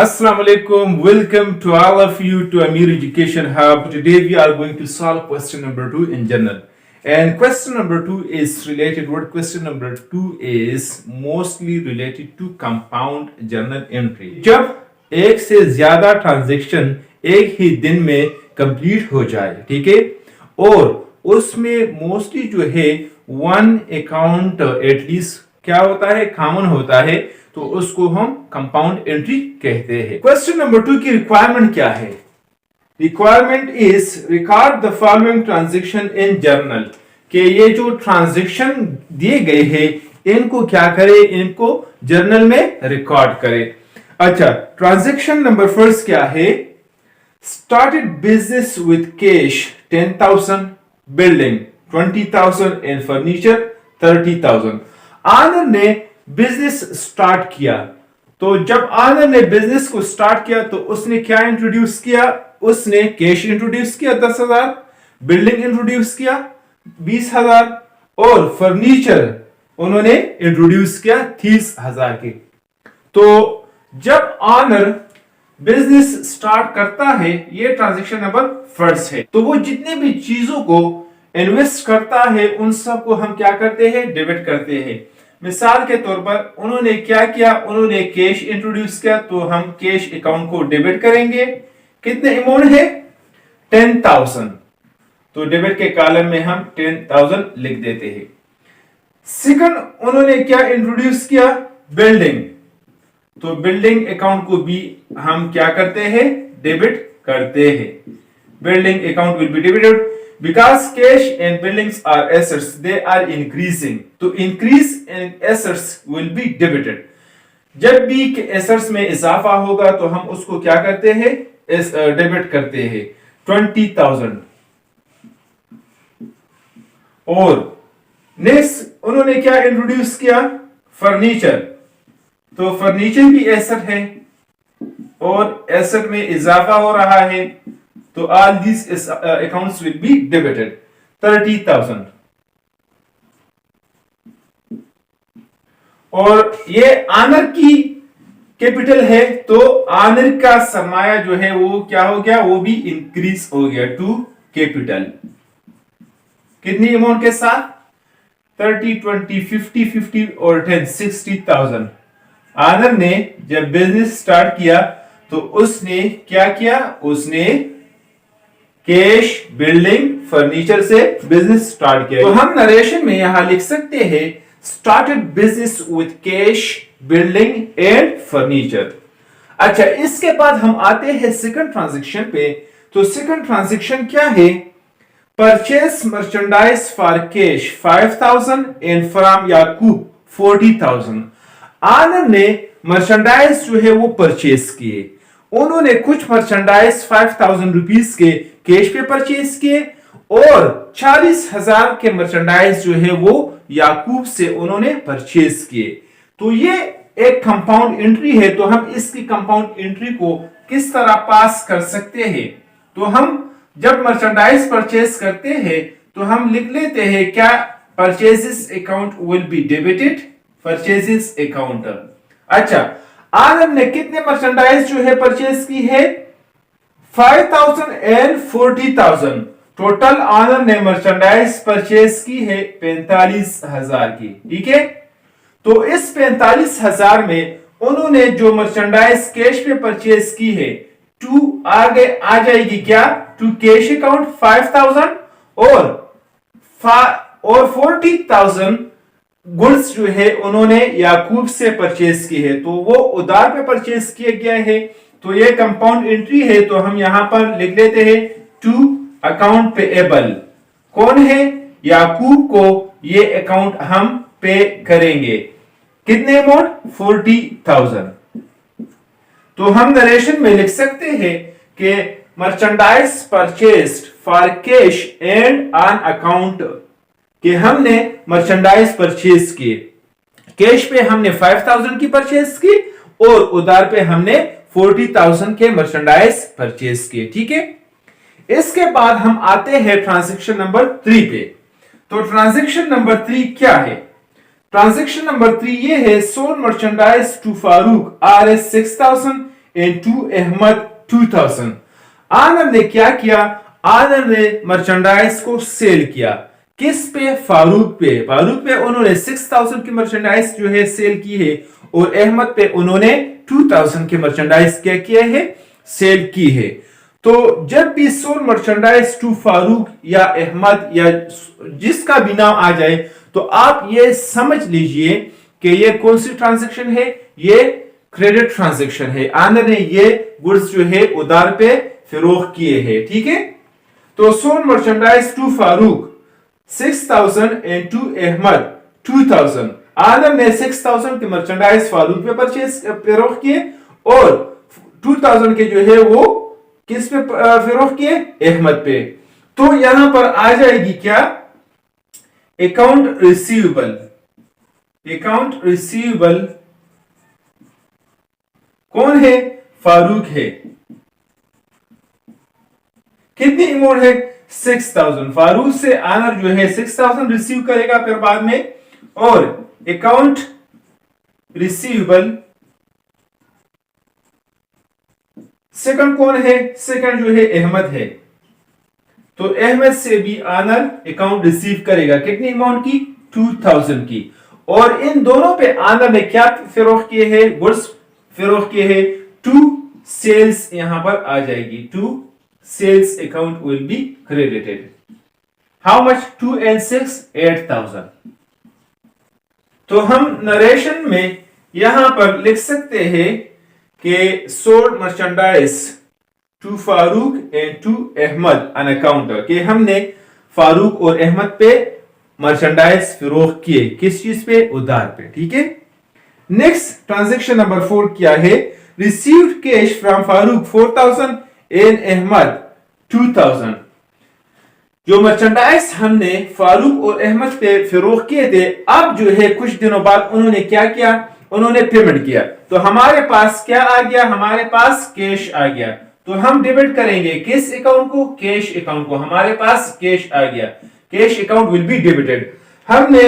Assalamu alaikum. Welcome to all of you to Amir Education Hub. Today we are going to solve question number 2 in general. And question number 2 is related, what question number 2 is mostly related to compound journal entry. जब एक से ज्यादा transaction एक ही दिन में complete हो जाए, ठीक है, और उसमें मोस्टली जो है वन अकाउंट एटलीस्ट क्या होता है, कॉमन होता है, तो उसको हम कंपाउंड एंट्री कहते हैं। क्वेश्चन नंबर 2 की रिक्वायरमेंट क्या है? Requirement is record the following transaction in journal, कि ये जो ट्रांजैक्शन दिए गए हैं इनको क्या करे, इनको जर्नल में रिकॉर्ड करे। अच्छा, ट्रांजैक्शन नंबर फर्स्ट क्या है? Started business with cash 10,000, building 20,000 and furniture 30,000। Owner ने बिजनेस स्टार्ट किया, तो जब आनर ने बिजनेस को स्टार्ट किया तो उसने क्या इंट्रोड्यूस किया? उसने कैश इंट्रोड्यूस किया 10,000, बिल्डिंग इंट्रोड्यूस किया 20,000 और फर्नीचर उन्होंने इंट्रोड्यूस किया 30,000 के। तो जब आनर बिजनेस स्टार्ट करता है, ये ट्रांजैक्शन नंबर फर्स्ट है, तो वो जितने भी चीजों को इन्वेस्ट करता है उन सब को हम क्या करते हैं? डेबिट करते हैं। मिसाल के तौर पर उन्होंने क्या किया? उन्होंने कैश इंट्रोड्यूस किया, तो हम कैश अकाउंट को डेबिट करेंगे। कितने अमाउंट है? 10,000, तो डेबिट के कॉलम में हम 10,000 लिख देते हैं। सेकंड, उन्होंने क्या इंट्रोड्यूस किया? बिल्डिंग, तो बिल्डिंग अकाउंट को भी हम क्या करते हैं? डेबिट करते हैं। Building account will be debited because cash and buildings are assets, they are increasing, तो increase in assets will be debited। जब भी assets में इजाफा होगा तो हम उसको क्या करते हैं? डेबिट करते हैं 20,000। और नेक्स्ट उन्होंने क्या इंट्रोड्यूस किया? फर्नीचर, तो फर्नीचर भी एसेट है और एसेट में इजाफा हो रहा है, तो all these accounts will be debited 30,000। और ये आनर की कैपिटल है, तो आनर का सरमाया जो है वो क्या हो गया? वो भी इंक्रीज हो गया टू कैपिटल। कितनी अमाउंट के साथ? 30, 20, 50, 50 और 10, 60,000। आनर ने जब बिजनेस स्टार्ट किया तो उसने क्या किया? उसने कैश, बिल्डिंग, फर्नीचर से बिजनेस स्टार्ट किया। तो हम नरेशन में यहां लिख सकते हैं started business with cash, building and furniture. अच्छा, इसके बाद हम आते हैं सेकंड ट्रांजैक्शन पे। तो सेकंड ट्रांजैक्शन क्या है? Purchase merchandise for cash 5,000 and from Yakub 40,000। Owner ने मर्चेंडाइज जो है वो परचेस किए। उन्होंने कुछ मर्चेंडाइज 5,000 रुपीस के कैश पे परचेस किए और 40,000 के मर्चेंडाइज जो है वो याकूब से उन्होंने परचेस किए। तो ये एक कंपाउंड एंट्री है। तो हम इसकी कंपाउंड एंट्री को किस तरह पास कर सकते हैं? तो हम जब मर्चेंडाइज परचेस करते हैं तो हम लिख लेते हैं क्या? Purchases account will be debited, purchases account. अच्छा, आनर ने कितने मर्चेंडाइज जो है परचेस की है? 5,000 एंड 40,000। टोटल आनर ने मर्चेंडाइज परचेस की है 45,000 की, ठीक है। तो इस 45,000 में उन्होंने जो मर्चेंडाइज कैश पे परचेस की है, टू आगे आ जाएगी क्या? टू कैश अकाउंट 5,000 और 40,000 गुड्स जो है उन्होंने याकूब से परचेस की है, तो वो उधार पे परचेस किए गए हैं। तो ये कंपाउंड एंट्री है, तो हम यहां पर लिख लेते हैं टू अकाउंट पेएबल। कौन है? याकूब को ये अकाउंट हम पे करेंगे। कितने अमाउंट? 40,000। तो हम नरेशन में लिख सकते हैं कि merchandise purchased for cash and on account, कि हमने मर्चेंडाइज परचेस किए। कैश पे हमने 5,000 की परचेस की और उधार पे हमने 40,000 के मर्चेंडाइज परचेस किए, ठीक है। इसके बाद हम आते हैं ट्रांजैक्शन नंबर 3 पे। तो ट्रांजैक्शन नंबर 3 क्या है? ट्रांजैक्शन नंबर 3 ये है, sold merchandise to Farooq RS 6,000 and to Ahmad 2000. Owner ने क्या किया? आनर ने मर्चेंडाइज को सेल किया। किस पे? फारूक पे। फारूक पे उन्होंने 6000 की मर्चेंडाइज जो है सेल की है और अहमद पे उन्होंने 2000 के मर्चेंडाइज क्या किया है? सेल की है। तो जब भी सोल्ड मर्चेंडाइज टू फारूक या अहमद या जिसका भी नाम आ जाए तो आप ये समझ लीजिए कि ये कौन सी ट्रांजैक्शन है? ये क्रेडिट ट्रांजैक्शन है। आनर ने ये गुड्स जो है उधार पे फरोख्त किए हैं। ठीक है, तो sold merchandise to Farooq 6000 and to Ahmad 2000। Owner ने 6000 के मर्चेंडाइज फारूक पे परचेज फरोख्त किए और 2000 के जो है वो किस पे फरोख्त किए? अहमद पे। तो यहां पर आ जाएगी क्या? Account receivable. अकाउंट रिसीवेबल कौन है? फारूक है। कितनी अमाउंट है? 6000। फारूक से आनर जो है 6000 रिसीव करेगा फिर बाद में, और अकाउंट रिसीवेबल सेकंड कौन है? सेकंड जो है अहमद है। तो अहमद से भी आनर अकाउंट रिसीव करेगा। कितनी अमाउंट की? 2000 की। और इन दोनों पे आनर ने क्या फरोख्त किए हैं? गुड्स फरोख्त किए हैं। टू सेल्स यहां पर आ जाएगी। To sales account will be credited. How much? 2 and 6 8000। तो हम नरेशन में यहां पर लिख सकते हैं कि sold merchandise to Farooq and to Ahmad on account, कि हमने फारूक और अहमद पे मर्चेंडाइज फरोख्त किए। किस चीज पे? उधार पे। ठीक है, नेक्स्ट ट्रांजैक्शन नंबर 4 क्या है? Received cash from Farooq 4000 and Ahmad 2000। जो मर्चेंडाइज हमने फारूक और अहमद पे फरोख्त किए थे, अब जो है कुछ दिनों बाद उन्होंने क्या किया? उन्होंने पेमेंट किया। तो हमारे पास क्या आ गया? हमारे पास कैश आ गया। तो हम डेबिट करेंगे किस अकाउंट को? कैश अकाउंट को। हमारे पास कैश आ गया। Cash account will be debited. हमने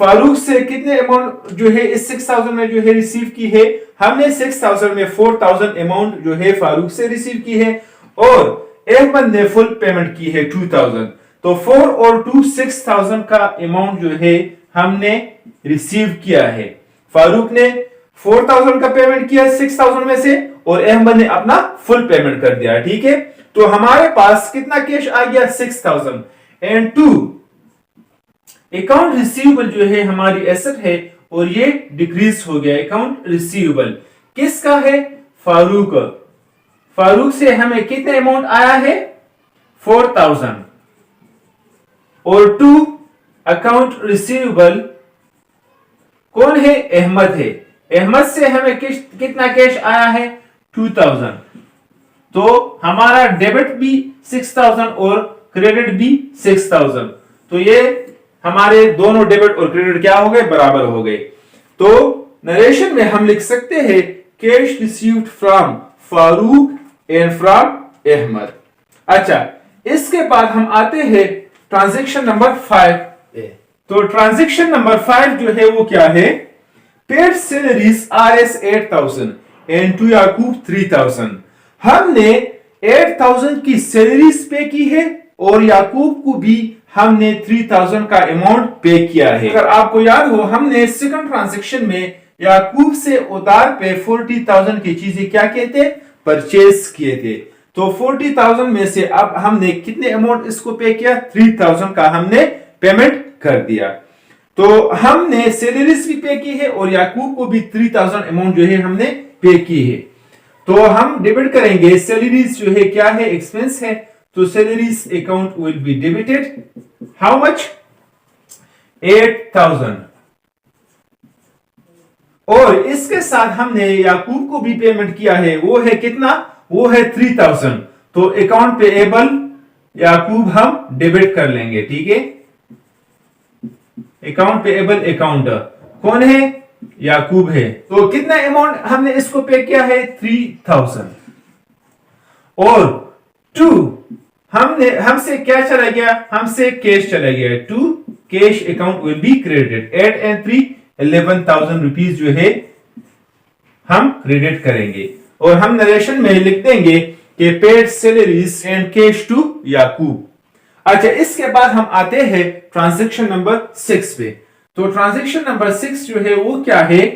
फारूक से कितने अमाउंट जो है इस 6000 में जो है रिसीव की है? हमने 6000 में 4000 अमाउंट जो है फारूक से रिसीव की है और अहमद ने फुल पेमेंट की है 2000। तो 4 और 2 6000 का अमाउंट जो है हमने रिसीव किया है। फारूक ने 4000 का पेमेंट किया 6000 में से और अहमद ने अपना फुल पेमेंट कर दिया। ठीक है, तो हमारे पास कितना कैश आ गया? 6000 एंड 2 अकाउंट रिसीवेबल जो है हमारी एसेट है और ये डिक्रीज हो गया। अकाउंट रिसीवेबल किसका है? फारूक। फारूक से हमें कितने अमाउंट आया है? 4000। और 2 अकाउंट रिसीवेबल कौन है? अहमद है। अहमद से हमें कितना कैश आया है? 2000। तो हमारा डेबिट भी 6000 और क्रेडिट भी 6000। तो ये हमारे दोनों डेबिट और क्रेडिट क्या हो गए? बराबर हो गए। तो नरेशन में हम लिख सकते हैं cash received from Farooq and from Ahmad. अच्छा, इसके बाद हम आते हैं ट्रांजैक्शन नंबर 5। तो ट्रांजैक्शन नंबर 5 जो है वो क्या है? Paid salaries RS 8000 and to Yakub 3000। हमने 8000 की सैलरीज पे की है और याकूब को भी हमने 3000 का अमाउंट पे किया है। अगर आपको याद हो, हमने सेकंड ट्रांजैक्शन में याकूब से उधार पे 40000 की चीजें क्या कहते? परचेज किए थे। तो 40000 में से अब हमने कितने अमाउंट इसको पे किया? 3000 का हमने पेमेंट कर दिया। तो हमने सैलरीज भी पे की है और याकूब को भी 3000 अमाउंट जो है हमने पे की है। तो हम डेबिट करेंगे। सैलरीज जो है क्या है? एक्सपेंस है। तो salaries account will be debited. How much? 8000। और इसके साथ हमने याकूब को भी पेमेंट किया है। वो है कितना? वो है 3000। तो अकाउंट पेएबल याकूब हम डेबिट कर लेंगे। ठीक है, अकाउंट पेएबल अकाउंट कौन है? याकूब है। तो कितना अमाउंट हमने इसको पे किया है? 3000। और 2 हमसे क्या चला गया? हमसे कैश चला गया। 2 cash account will be credited. 8 and 3 11,000 rupees जो है हम क्रेडिट करेंगे। और हम नरेशन में लिख देंगे कि paid salaries and cash to Yakub. अच्छा, इसके बाद हम आते हैं ट्रांजैक्शन नंबर 6 पे। तो ट्रांजैक्शन नंबर 6 जो है वो क्या है?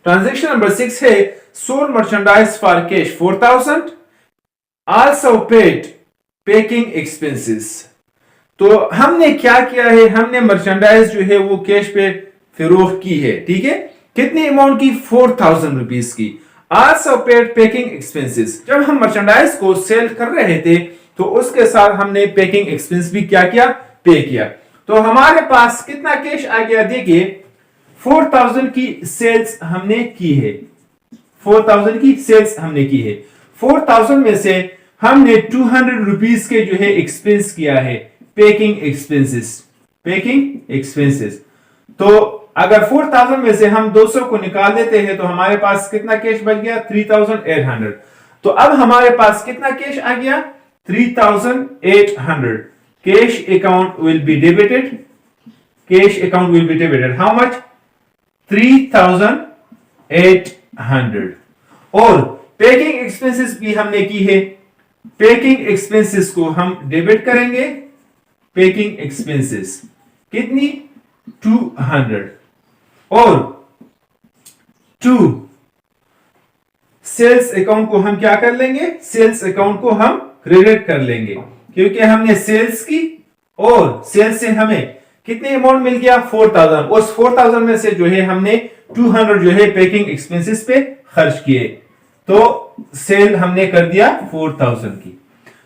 ट्रांजैक्शन नंबर 6 है sold merchandise for cash 4000 also paid packing expenses. तो हमने क्या किया है, हमने मर्चेंडाइज जो है वो कैश पे फरोख्त की है, ठीक है। कितनी अमाउंट की? 4000 रुपीस की। Also paid packing expenses. जब हम मर्चेंडाइज को सेल कर रहे थे तो उसके साथ हमने पैकिंग एक्सपेंस भी क्या किया? पे किया। तो हमारे पास कितना कैश आ गया? देखिए 4000 की सेल्स हमने की है, 4000 की सेल्स हमने की है। 4000 में से हमने 200 रुपीस के जो है एक्सपेंस किया है, पैकिंग एक्सपेंसेस, पैकिंग एक्सपेंसेस। तो अगर 4000 में से हम 200 को निकाल देते हैं तो हमारे पास कितना कैश बच गया? 3800। तो अब हमारे पास कितना कैश आ गया? 3800। Cash account will be debited, cash account will be debited. How much? 3800। और पैकिंग एक्सपेंसेस भी हमने की है, पैकिंग एक्सपेंसेस को हम डेबिट करेंगे। पैकिंग एक्सपेंसेस कितनी? 200। और 2 सेल्स अकाउंट को हम क्या कर लेंगे? सेल्स अकाउंट को हम क्रेडिट कर लेंगे, क्योंकि हमने सेल्स की और सेल्स से हमें कितने अमाउंट मिल गया? 4000। उस 4000 में से जो है हमने 200 जो है पैकिंग एक्सपेंसेस पे खर्च किए, तो सेल हमने कर दिया 4000 की।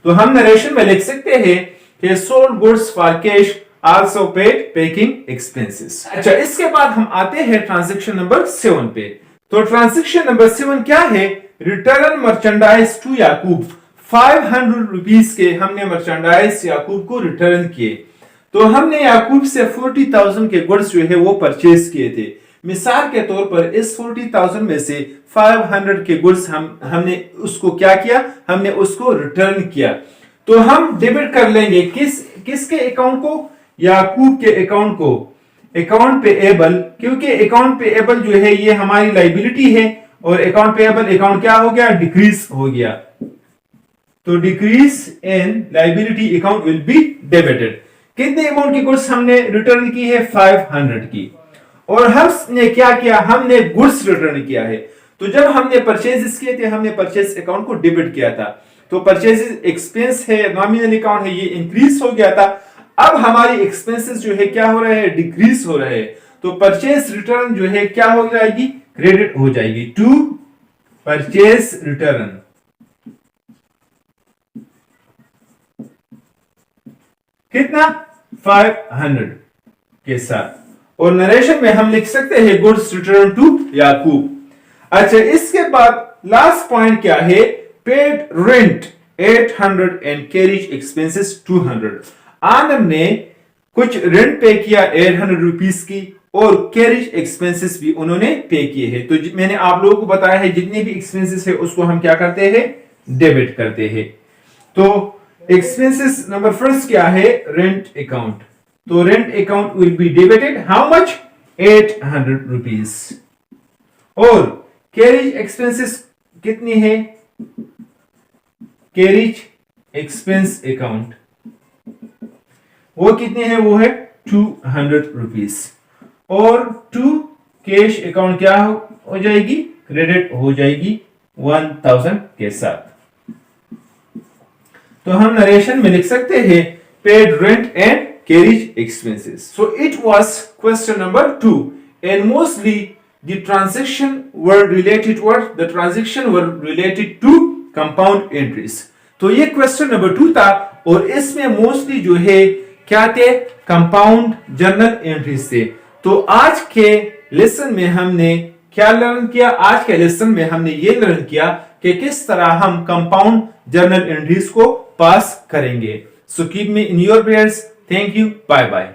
तो हम नरेशन में लिख सकते हैं कि sold goods for cash also paid packing expenses. अच्छा, इसके बाद हम आते हैं ट्रांजैक्शन नंबर 7 पे। तो ट्रांजैक्शन नंबर 7 क्या है? Return merchandise to Yakub. 500 rupees के हमने मर्चेंडाइज याकूब को रिटर्न किए। तो हमने याकूब से 40,000 के गुड्स जो है वो परचेज किए थे। मिसाल के तौर पर इस 40,000 में से 500 के गुड्स हमने उसको क्या किया? हमने उसको रिटर्न किया। तो हम डेबिट कर लेंगे किसके अकाउंट को? याकूब के अकाउंट को, अकाउंट पेएबल, क्योंकि अकाउंट पेएबल जो है ये हमारी लाइबिलिटी है और अकाउंट पेएबल अकाउंट क्या हो गया? डिक्रीज हो गया। तो decrease in liability account will be debited. कितने अमाउंट की गुड्स हमने रिटर्न की है? 500 की। और हमने क्या किया? हमने गुड्स रिटर्न किया है। तो जब हमने परचेजेस किए थे हमने परचेज अकाउंट को डेबिट किया था, तो परचेज एक्सपेंस है, नॉमिनल अकाउंट है, ये इंक्रीज हो गया था। अब हमारी एक्सपेंसेस जो है क्या हो रहे हैं? डिक्रीज हो रहे हैं। तो परचेज रिटर्न जो है क्या हो जाएगी? क्रेडिट हो जाएगी टू परचेज रिटर्न। कितना? 500 के साथ। और नरेशन में हम लिख सकते हैं गुड्स रिटर्न टू याकूब। अच्छा, इसके बाद लास्ट पॉइंट क्या है? Paid rent 800 and carriage expenses 200। आनंद ने कुछ रेंट पे किया 800 रुपीस की और कैरिज एक्सपेंसेस भी उन्होंने पे किए हैं। तो मैंने आप लोगों को बताया है जितने भी एक्सपेंसेस है उसको हम क्या करते हैं? डेबिट करते हैं। तो एक्सपेंसेस नंबर फर्स्ट क्या है? Rent account. तो rent account will be debited. How much? 800 rupees. और कैरिज एक्सपेंसेस कितनी है? कैरिज एक्सपेंस अकाउंट वो कितने हैं? वो है 200 रुपीस। और टू कैश अकाउंट क्या हो जाएगी? क्रेडिट हो जाएगी 1000 के साथ। तो हम नरेशन में लिख सकते हैं paid rent and carriage expenses. So it was question number 2 and mostly the transaction were related to compound entries। तो ये क्वेश्चन नंबर 2 था और इसमें मोस्टली जो है क्या थे? कंपाउंड जर्नल एंट्रीज थे। तो आज के लेसन में हमने क्या लर्न किया? आज के लेसन में हमने ये लर्न किया कि किस तरह हम कंपाउंड जर्नल एंट्रीज को पास करेंगे। So keep me in your prayers. Thank you, bye bye.